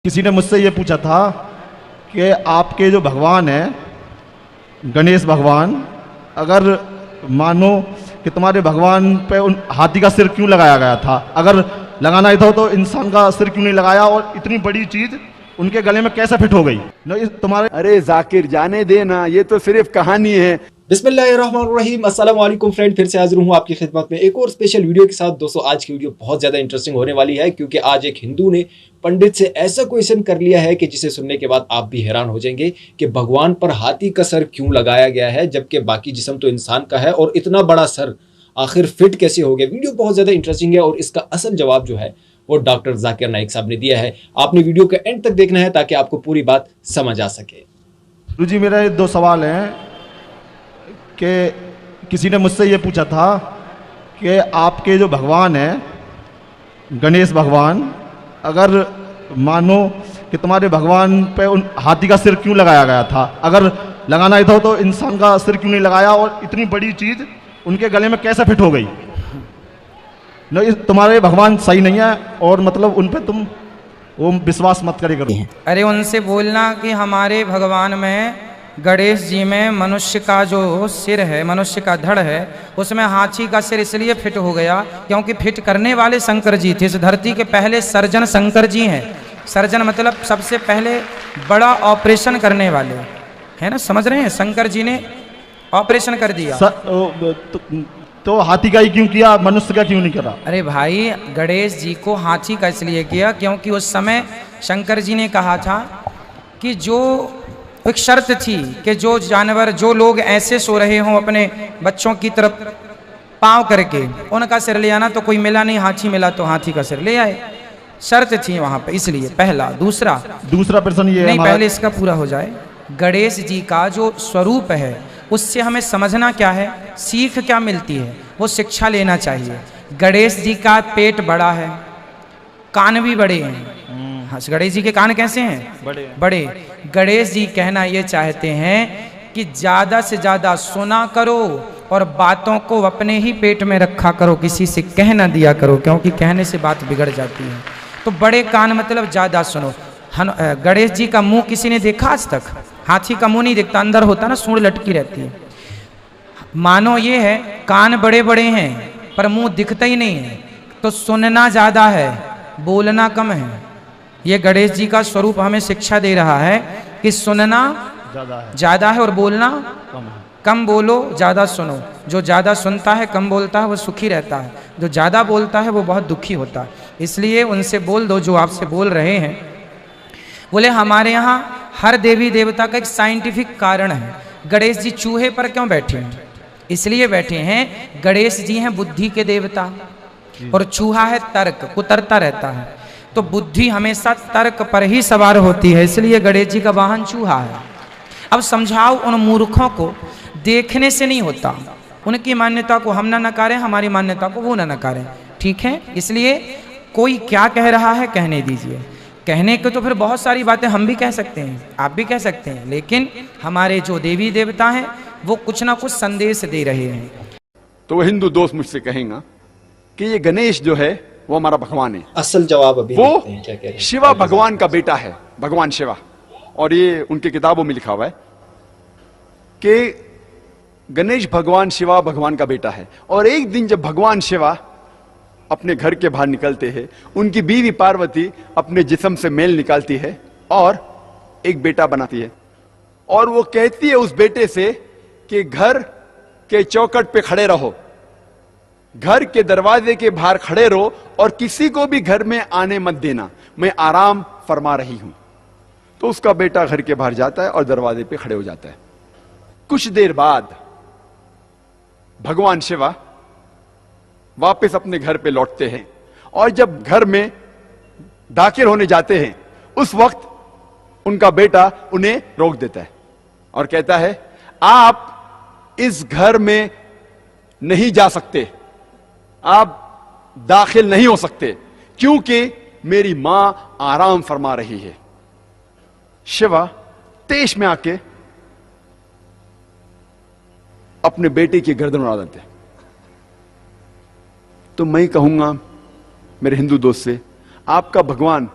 किसी ने मुझसे ये पूछा था कि आपके जो भगवान हैं गणेश भगवान, अगर मानो कि तुम्हारे भगवान पे उन हाथी का सिर क्यों लगाया गया था, अगर लगाना ही था तो इंसान का सिर क्यों नहीं लगाया, और इतनी बड़ी चीज उनके गले में कैसे फिट हो गई न तुम्हारे। अरे जाकिर जाने देना, ये तो सिर्फ कहानी है। बिस्मिल्लाहिर्रहमानिर्रहीम, अस्सलाम वालेकुम फ्रेंड, फिर से हाजिर हूँ आपकी खिदमत में एक और स्पेशल वीडियो के साथ। दोस्तों आज की वीडियो बहुत ज़्यादा इंटरेस्टिंग होने वाली है, क्योंकि आज एक हिंदू ने पंडित से ऐसा क्वेश्चन कर लिया है कि जिसे सुनने के बाद आप भी हैरान हो जाएंगे कि भगवान पर हाथी का सर क्यों लगाया गया है, जबकि बाकी जिस्म तो इंसान का है, और इतना बड़ा सर आखिर फिट कैसे हो गया। वीडियो बहुत ज़्यादा इंटरेस्टिंग है और इसका असल जवाब जो है वो डॉक्टर जाकिर नाइक साहब ने दिया है। आपने वीडियो के एंड तक देखना है ताकि आपको पूरी बात समझ आ सके। जी मेरा दो सवाल हैं कि किसी ने मुझसे ये पूछा था कि आपके जो भगवान हैं गणेश भगवान, अगर मानो कि तुम्हारे भगवान पे उन हाथी का सिर क्यों लगाया गया था, अगर लगाना ही था तो इंसान का सिर क्यों नहीं लगाया, और इतनी बड़ी चीज उनके गले में कैसे फिट हो गई न तुम्हारे भगवान सही नहीं है, और मतलब उन पे तुम वो विश्वास मत करे करो। अरे उनसे बोलना कि हमारे भगवान में गणेश जी में मनुष्य का जो सिर है, मनुष्य का धड़ है, उसमें हाथी का सिर इसलिए फिट हो गया क्योंकि फिट करने वाले शंकर जी थे। इस धरती के पहले सर्जन शंकर जी हैं। सर्जन मतलब सबसे पहले बड़ा ऑपरेशन करने वाले, है ना, समझ रहे हैं। शंकर जी ने ऑपरेशन कर दिया। तो हाथी का ही क्यों किया, मनुष्य का क्यों नहीं करा? अरे भाई, गणेश जी को हाथी का इसलिए किया क्योंकि उस समय शंकर जी ने कहा था कि जो एक शर्त थी कि जो जानवर, जो लोग ऐसे सो रहे हों अपने बच्चों की तरफ पाँव करके, उनका सिर ले आना। तो कोई मिला नहीं, हाथी मिला तो हाथी का सिर ले आए। शर्त थी वहाँ पे, इसलिए पहला। दूसरा प्रश्न ये नहीं, पहले इसका पूरा हो जाए। गणेश जी का जो स्वरूप है उससे हमें समझना क्या है, सीख क्या मिलती है, वो शिक्षा लेना चाहिए। गणेश जी का पेट बड़ा है, कान भी बड़े हैं। हाँ, गणेश जी के कान कैसे हैं? बड़े। गणेश जी कहना ये चाहते हैं कि ज़्यादा से ज़्यादा सुना करो और बातों को अपने ही पेट में रखा करो, किसी से कह ना दिया करो, क्योंकि कहने से बात बिगड़ जाती है। तो बड़े कान मतलब ज़्यादा सुनो। गणेश जी का मुंह किसी ने देखा आज तक? हाथी का मुंह नहीं दिखता, अंदर होता ना, सूंड लटकी रहती है। मानो ये है कान बड़े बड़े हैं पर मुंह दिखता ही नहीं है, तो सुनना ज़्यादा है, बोलना कम है। ये गणेश जी का स्वरूप हमें शिक्षा दे रहा है कि सुनना ज़्यादा है और बोलना कम बोलो, ज़्यादा सुनो। जो ज़्यादा सुनता है, कम बोलता है, वो सुखी रहता है। जो ज़्यादा बोलता है वो बहुत दुखी होता है। इसलिए उनसे बोल दो जो आपसे बोल रहे हैं। बोले हमारे यहाँ हर देवी देवता का एक साइंटिफिक कारण है। गणेश जी चूहे पर क्यों बैठे हैं? इसलिए बैठे हैं, गणेश जी हैं बुद्धि के देवता और चूहा है तर्क, कुतरता रहता है। तो बुद्धि हमेशा तर्क पर ही सवार होती है, इसलिए गणेश जी का वाहन चूहा है। अब समझाओ उन मूर्खों को, देखने से नहीं होता। उनकी मान्यता को हम ना नकारें, हमारी मान्यता को वो ना नकारें, ठीक है? इसलिए कोई क्या कह रहा है कहने दीजिए। कहने को तो फिर बहुत सारी बातें हम भी कह सकते हैं, आप भी कह सकते हैं, लेकिन हमारे जो देवी देवता हैं वो कुछ ना कुछ संदेश दे रहे हैं। तो वो हिंदू दोस्त मुझसे कहेगा कि ये गणेश जो है वो हमारा भगवान है। असल जवाब अभी वो देखते हैं क्या कह रहे हैं। शिवा भगवान का बेटा है, भगवान शिवा। और ये उनकी किताबों में लिखा हुआ है कि गणेश भगवान शिवा भगवान का बेटा है। और एक दिन जब भगवान शिवा अपने घर के बाहर निकलते हैं, उनकी बीवी पार्वती अपने जिस्म से मेल निकालती है और एक बेटा बनाती है। और वो कहती है उस बेटे से कि घर के चौखट पे खड़े रहो, घर के दरवाजे के बाहर खड़े रहो और किसी को भी घर में आने मत देना, मैं आराम फरमा रही हूं। तो उसका बेटा घर के बाहर जाता है और दरवाजे पे खड़े हो जाता है। कुछ देर बाद भगवान शिवा वापस अपने घर पे लौटते हैं, और जब घर में दाखिल होने जाते हैं उस वक्त उनका बेटा उन्हें रोक देता है और कहता है, आप इस घर में नहीं जा सकते, आप दाखिल नहीं हो सकते, क्योंकि मेरी मां आराम फरमा रही है। शिवा तेज में आके अपने बेटे की गर्दन उड़ा देते हैं। तो मैं कहूंगा मेरे हिंदू दोस्त से, आपका भगवान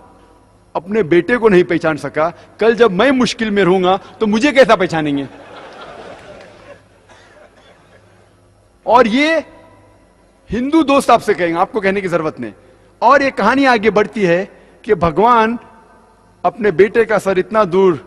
अपने बेटे को नहीं पहचान सका, कल जब मैं मुश्किल में रहूंगा तो मुझे कैसा पहचानेंगे? और ये हिंदू दोस्त आपसे कहेंगे, आपको कहने की जरूरत नहीं। और ये कहानी आगे बढ़ती है कि भगवान अपने बेटे का सर इतना दूर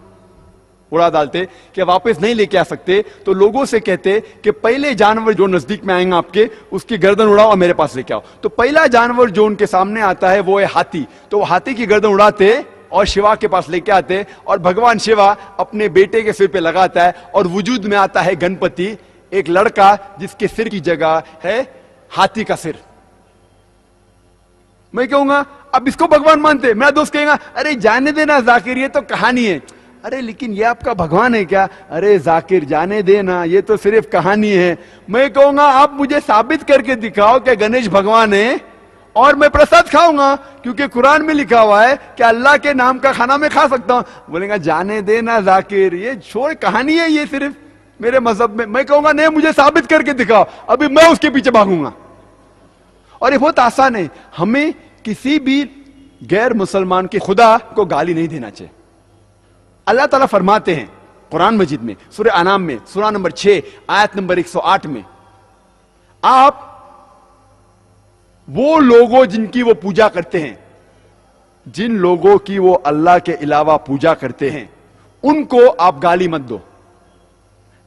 उड़ा डालते कि वापस नहीं लेके आ सकते, तो लोगों से कहते कि पहले जानवर जो नजदीक में आएगा आपके, उसकी गर्दन उड़ाओ और मेरे पास लेके आओ। तो पहला जानवर जो उनके सामने आता है वो है हाथी। तो वो हाथी की गर्दन उड़ाते और शिवा के पास लेके आते, और भगवान शिवा अपने बेटे के सिर पे लगाता है, और वजूद में आता है गणपति, एक लड़का जिसके सिर की जगह है हाथी का सिर। मैं कहूंगा अब इसको भगवान मानते? मेरा दोस्त कहेगा अरे जाने देना जाकिर, ये तो कहानी है। अरे लेकिन ये आपका भगवान है क्या? अरे जाकिर जाने देना, ये तो सिर्फ कहानी है। मैं कहूंगा आप मुझे साबित करके दिखाओ कि गणेश भगवान है और मैं प्रसाद खाऊंगा, क्योंकि कुरान में लिखा हुआ है कि अल्लाह के नाम का खाना मैं खा सकता हूं। बोलेगा जाने देना जाकिर, ये छोड़, कहानी है ये सिर्फ मेरे मजहब में। मैं कहूंगा नहीं, मुझे साबित करके दिखाओ, अभी मैं उसके पीछे भागूंगा। और ये बहुत आसान है, हमें किसी भी गैर मुसलमान के खुदा को गाली नहीं देना चाहिए। अल्लाह ताला फरमाते हैं कुरान मजीद में, सूरह अनाम में, सूरह नंबर 6 आयत नंबर 108 में, आप वो लोगों जिनकी वो पूजा करते हैं, जिन लोगों की वो अल्लाह के अलावा पूजा करते हैं, उनको आप गाली मत दो।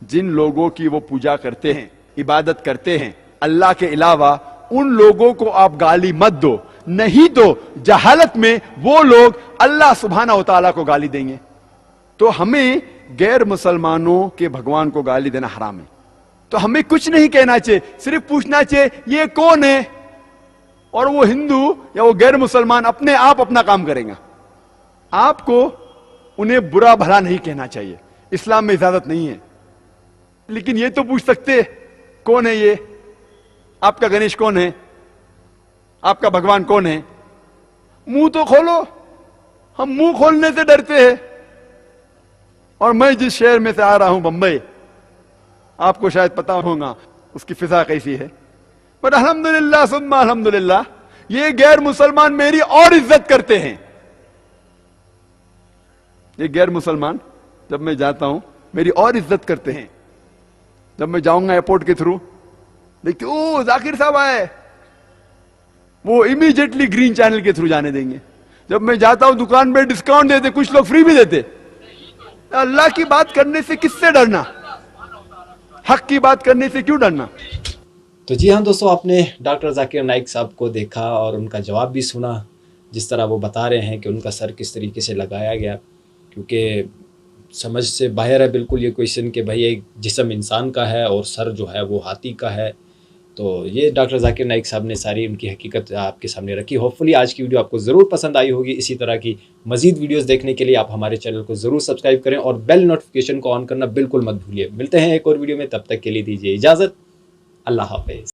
जिन लोगों की वो पूजा करते हैं, इबादत करते हैं अल्लाह के अलावा, उन लोगों को आप गाली मत दो, नहीं तो जहालत में वो लोग अल्लाह सुब्हानहू व तआला को गाली देंगे। तो हमें गैर मुसलमानों के भगवान को गाली देना हराम है। तो हमें कुछ नहीं कहना चाहिए, सिर्फ पूछना चाहिए ये कौन है, और वो हिंदू या वो गैर मुसलमान अपने आप अपना काम करेगा। आपको उन्हें बुरा भला नहीं कहना चाहिए, इस्लाम में इजाजत नहीं है। लेकिन ये तो पूछ सकते कौन है ये, आपका गणेश कौन है, आपका भगवान कौन है? मुंह तो खोलो। हम मुंह खोलने से डरते हैं। और मैं जिस शहर में से आ रहा हूं, बंबई, आपको शायद पता होगा उसकी फिजा कैसी है, पर अल्हम्दुलिल्लाह सुम्मा अल्हम्दुलिल्लाह, ये गैर मुसलमान मेरी और इज्जत करते हैं। ये गैर मुसलमान जब मैं जाता हूं मेरी और इज्जत करते हैं। जब मैं जाऊंगा एयरपोर्ट के थ्रू, देखते ओ जाकिर साहब आए, वो इमीडिएटली ग्रीन चैनल के थ्रू जाने देंगे। जब मैं जाता हूं दुकान में डिस्काउंट देते, कुछ लोग फ्री भी देते। अल्लाह की बात करने से किससे डरना, हक की बात करने से क्यों डरना? तो जी हाँ दोस्तों, आपने डॉक्टर जाकिर नाइक साहब को देखा और उनका जवाब भी सुना। जिस तरह वो बता रहे हैं कि उनका सर किस तरीके से लगाया गया, क्योंकि समझ से बाहर है बिल्कुल ये क्वेश्चन कि भाई एक जिस्म इंसान का है और सर जो है वो हाथी का है। तो ये डॉक्टर जाकिर नाइक साहब ने सारी उनकी हकीकत आपके सामने रखी। होपफुली आज की वीडियो आपको ज़रूर पसंद आई होगी। इसी तरह की मज़ीद वीडियोस देखने के लिए आप हमारे चैनल को ज़रूर सब्सक्राइब करें और बेल नोटिफिकेशन को ऑन करना बिल्कुल मत भूलिए। मिलते हैं एक और वीडियो में, तब तक के लिए दीजिए इजाज़त। अल्लाह हाफ़िज़।